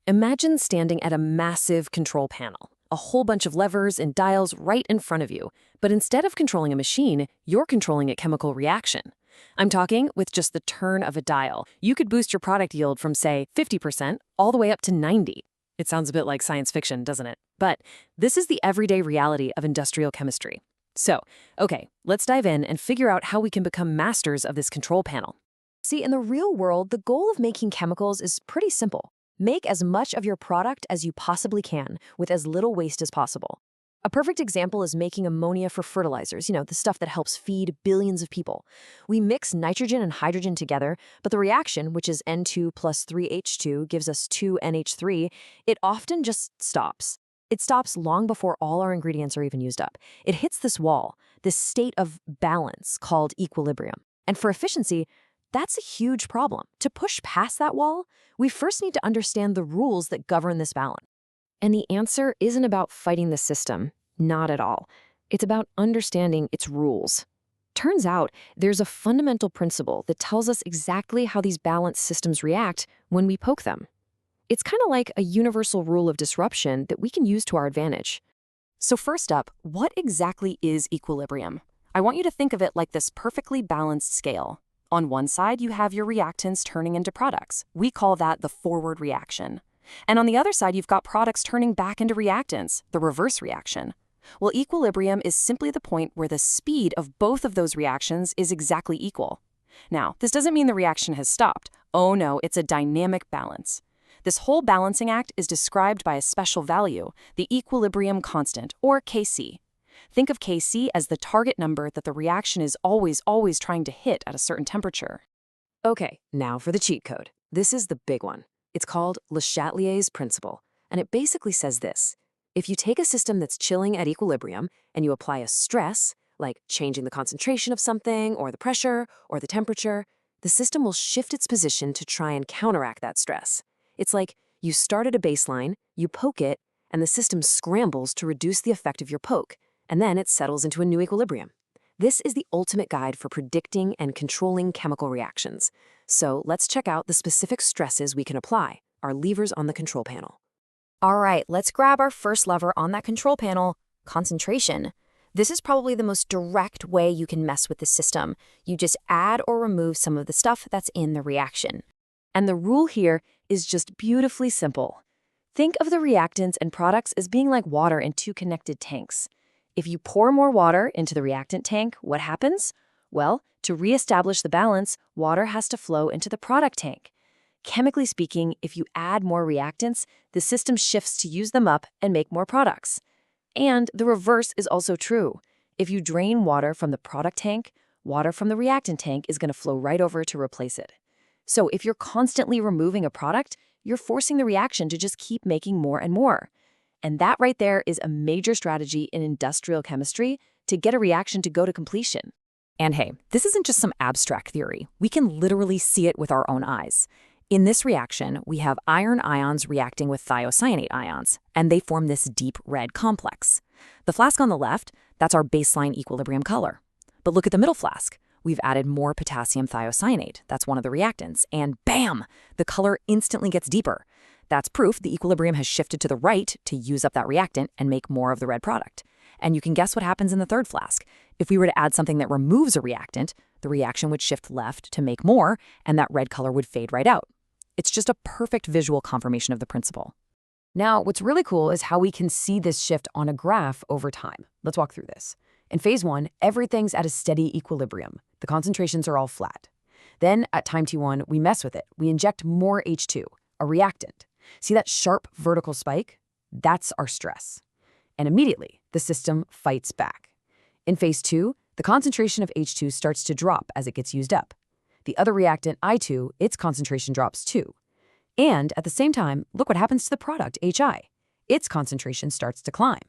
Imagine standing at a massive control panel, a whole bunch of levers and dials right in front of you. But instead of controlling a machine, you're controlling a chemical reaction. I'm talking with just the turn of a dial. You could boost your product yield from, say, 50% all the way up to 90%. It sounds a bit like science fiction, doesn't it? But this is the everyday reality of industrial chemistry. So, okay, let's dive in and figure out how we can become masters of this control panel. See, in the real world, the goal of making chemicals is pretty simple. Make as much of your product as you possibly can with as little waste as possible. A perfect example is making ammonia for fertilizers, the stuff that helps feed billions of people. We mix nitrogen and hydrogen together, but the reaction, which is N2 plus 3H2, gives us 2NH3, it often just stops. It stops long before all our ingredients are even used up. It hits this wall, this state of balance called equilibrium. And for efficiency, that's a huge problem. To push past that wall, we first need to understand the rules that govern this balance. And the answer isn't about fighting the system, not at all. It's about understanding its rules. Turns out, there's a fundamental principle that tells us exactly how these balanced systems react when we poke them. It's kind of like a universal rule of disruption that we can use to our advantage. So first up, what exactly is equilibrium? I want you to think of it like this perfectly balanced scale. On one side, you have your reactants turning into products. We call that the forward reaction. And on the other side, you've got products turning back into reactants, the reverse reaction. Well, equilibrium is simply the point where the speed of both of those reactions is exactly equal. Now, this doesn't mean the reaction has stopped. Oh no, it's a dynamic balance. This whole balancing act is described by a special value, the equilibrium constant, or Kc. Think of Kc as the target number that the reaction is always trying to hit at a certain temperature. Okay, now for the cheat code. This is the big one. It's called Le Chatelier's principle, and it basically says this. If you take a system that's chilling at equilibrium and you apply a stress, like changing the concentration of something or the pressure or the temperature, the system will shift its position to try and counteract that stress. It's like you start at a baseline, you poke it, and the system scrambles to reduce the effect of your poke, and then it settles into a new equilibrium. This is the ultimate guide for predicting and controlling chemical reactions. So let's check out the specific stresses we can apply, our levers on the control panel. All right, let's grab our first lever on that control panel, concentration. This is probably the most direct way you can mess with the system. You just add or remove some of the stuff that's in the reaction. And the rule here is just beautifully simple. Think of the reactants and products as being like water in two connected tanks. If you pour more water into the reactant tank, what happens? Well, to reestablish the balance, water has to flow into the product tank. Chemically speaking, if you add more reactants, the system shifts to use them up and make more products. And the reverse is also true. If you drain water from the product tank, water from the reactant tank is going to flow right over to replace it. So if you're constantly removing a product, you're forcing the reaction to just keep making more and more. And that right there is a major strategy in industrial chemistry to get a reaction to go to completion. And hey, this isn't just some abstract theory. We can literally see it with our own eyes. In this reaction, we have iron ions reacting with thiocyanate ions, and they form this deep red complex. The flask on the left, that's our baseline equilibrium color. But look at the middle flask. We've added more potassium thiocyanate, that's one of the reactants, and bam! The color instantly gets deeper. That's proof the equilibrium has shifted to the right to use up that reactant and make more of the red product. And you can guess what happens in the third flask. If we were to add something that removes a reactant, the reaction would shift left to make more, and that red color would fade right out. It's just a perfect visual confirmation of the principle. Now, what's really cool is how we can see this shift on a graph over time. Let's walk through this. In phase 1, everything's at a steady equilibrium. The concentrations are all flat. Then, at time t1, we mess with it. We inject more H2, a reactant. See that sharp vertical spike? That's our stress. And immediately, the system fights back. In phase 2, the concentration of H2 starts to drop as it gets used up. The other reactant, I2, its concentration drops too. And at the same time, look what happens to the product, HI. Its concentration starts to climb.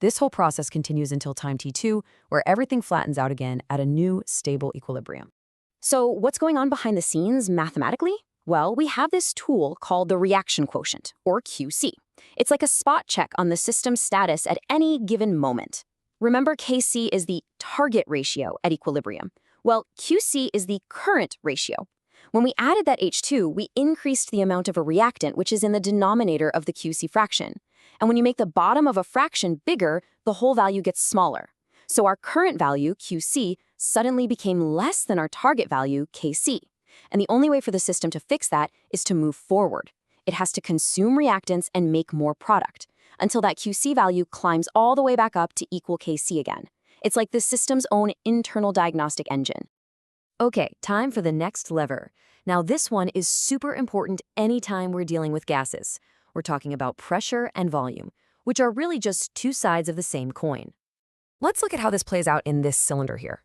This whole process continues until time t2, where everything flattens out again at a new, stable equilibrium. So what's going on behind the scenes mathematically? Well, we have this tool called the reaction quotient, or QC. It's like a spot check on the system's status at any given moment. Remember, Kc is the target ratio at equilibrium. Well, QC is the current ratio. When we added that H2, we increased the amount of a reactant, which is in the denominator of the QC fraction. And when you make the bottom of a fraction bigger, the whole value gets smaller. So our current value, QC, suddenly became less than our target value, KC. And the only way for the system to fix that is to move forward. It has to consume reactants and make more product, until that QC value climbs all the way back up to equal KC again. It's like the system's own internal diagnostic engine. Okay, time for the next lever. Now this one is super important anytime we're dealing with gases. We're talking about pressure and volume, which are really just two sides of the same coin. Let's look at how this plays out in this cylinder here.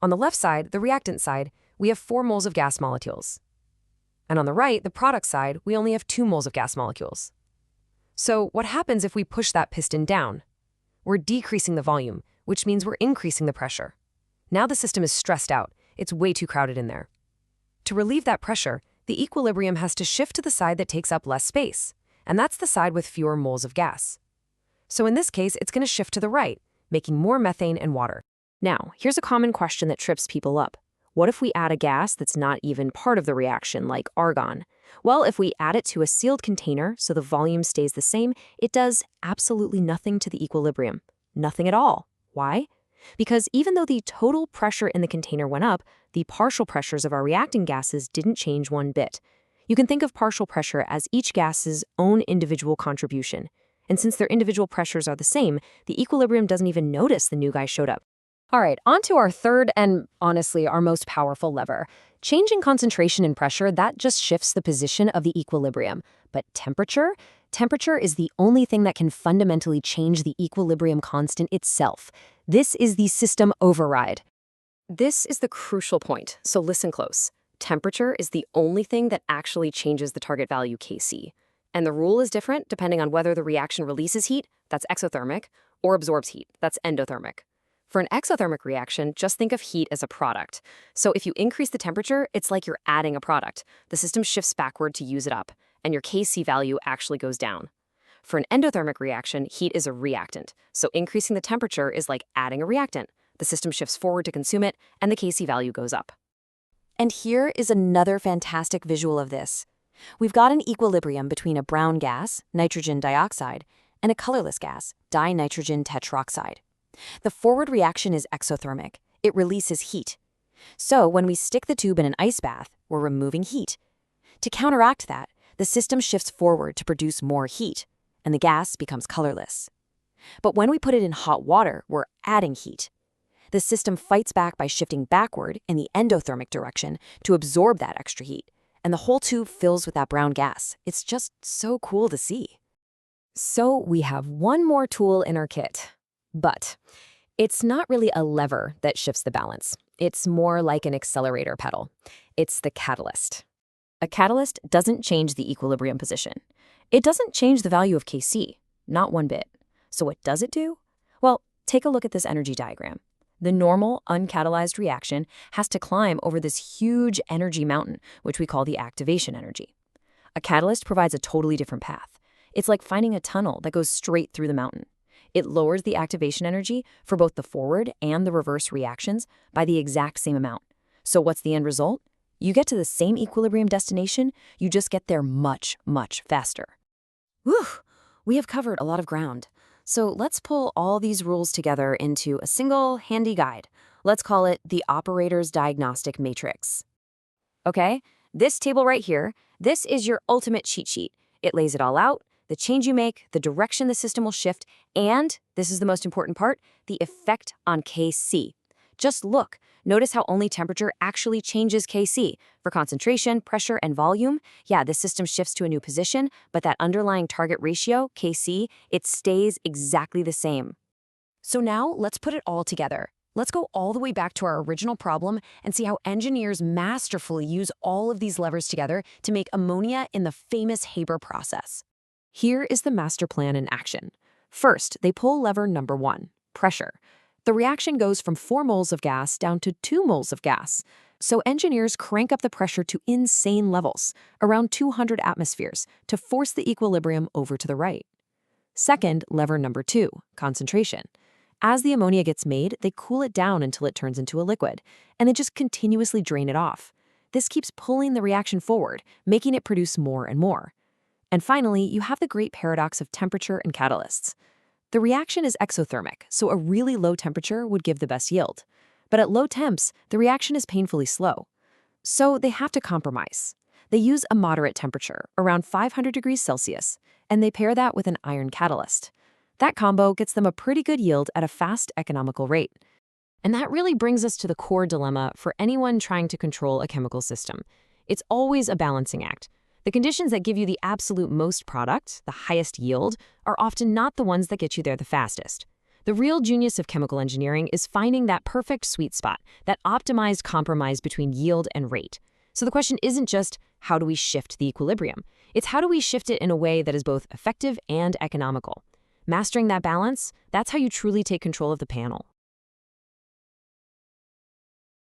On the left side, the reactant side, we have 4 moles of gas molecules. And on the right, the product side, we only have 2 moles of gas molecules. So what happens if we push that piston down? We're decreasing the volume, which means we're increasing the pressure. Now the system is stressed out. It's way too crowded in there. To relieve that pressure, the equilibrium has to shift to the side that takes up less space, and that's the side with fewer moles of gas. So in this case, it's going to shift to the right, making more methane and water. Now, here's a common question that trips people up. What if we add a gas that's not even part of the reaction, like argon? Well, if we add it to a sealed container so the volume stays the same, it does absolutely nothing to the equilibrium. Nothing at all. Why? Because even though the total pressure in the container went up, the partial pressures of our reacting gases didn't change one bit. You can think of partial pressure as each gas's own individual contribution. And since their individual pressures are the same, the equilibrium doesn't even notice the new guy showed up. All right, on to our third and, honestly, our most powerful lever. Changing concentration and pressure, that just shifts the position of the equilibrium. But temperature? Temperature is the only thing that can fundamentally change the equilibrium constant itself. This is the system override. This is the crucial point, so listen close. Temperature is the only thing that actually changes the target value Kc. And the rule is different depending on whether the reaction releases heat, that's exothermic, or absorbs heat, that's endothermic. For an exothermic reaction, just think of heat as a product. So if you increase the temperature, it's like you're adding a product. The system shifts backward to use it up, and your Kc value actually goes down. For an endothermic reaction, heat is a reactant. So increasing the temperature is like adding a reactant. The system shifts forward to consume it, and the Kc value goes up. And here is another fantastic visual of this. We've got an equilibrium between a brown gas, nitrogen dioxide, and a colorless gas, dinitrogen tetroxide. The forward reaction is exothermic. It releases heat. So when we stick the tube in an ice bath, we're removing heat. To counteract that, the system shifts forward to produce more heat, and the gas becomes colorless. But when we put it in hot water, we're adding heat. The system fights back by shifting backward in the endothermic direction to absorb that extra heat, and the whole tube fills with that brown gas. It's just so cool to see. So we have one more tool in our kit. But it's not really a lever that shifts the balance. It's more like an accelerator pedal. It's the catalyst. A catalyst doesn't change the equilibrium position. It doesn't change the value of Kc, not one bit. So what does it do? Well, take a look at this energy diagram. The normal, uncatalyzed reaction has to climb over this huge energy mountain, which we call the activation energy. A catalyst provides a totally different path. It's like finding a tunnel that goes straight through the mountain. It lowers the activation energy for both the forward and the reverse reactions by the exact same amount. So what's the end result? You get to the same equilibrium destination, you just get there much, much faster. Whew! We have covered a lot of ground. So let's pull all these rules together into a single handy guide. Let's call it the operator's diagnostic matrix. Okay, this table right here, this is your ultimate cheat sheet. It lays it all out. The change you make, the direction the system will shift, and, this is the most important part, the effect on Kc. Just look. Notice how only temperature actually changes Kc. For concentration, pressure, and volume, yeah, the system shifts to a new position, but that underlying target ratio, Kc, it stays exactly the same. So now, let's put it all together. Let's go all the way back to our original problem and see how engineers masterfully use all of these levers together to make ammonia in the famous Haber process. Here is the master plan in action. First, they pull lever number 1, pressure. The reaction goes from 4 moles of gas down to 2 moles of gas. So engineers crank up the pressure to insane levels, around 200 atmospheres, to force the equilibrium over to the right. Second, lever number 2, concentration. As the ammonia gets made, they cool it down until it turns into a liquid, and they just continuously drain it off. This keeps pulling the reaction forward, making it produce more and more. And finally, you have the great paradox of temperature and catalysts. The reaction is exothermic, so a really low temperature would give the best yield. But at low temps, the reaction is painfully slow. So they have to compromise. They use a moderate temperature, around 500 degrees Celsius, and they pair that with an iron catalyst. That combo gets them a pretty good yield at a fast, economical rate. And that really brings us to the core dilemma for anyone trying to control a chemical system. It's always a balancing act. The conditions that give you the absolute most product, the highest yield, are often not the ones that get you there the fastest. The real genius of chemical engineering is finding that perfect sweet spot, that optimized compromise between yield and rate. So the question isn't just, how do we shift the equilibrium? It's how do we shift it in a way that is both effective and economical? Mastering that balance, that's how you truly take control of the panel.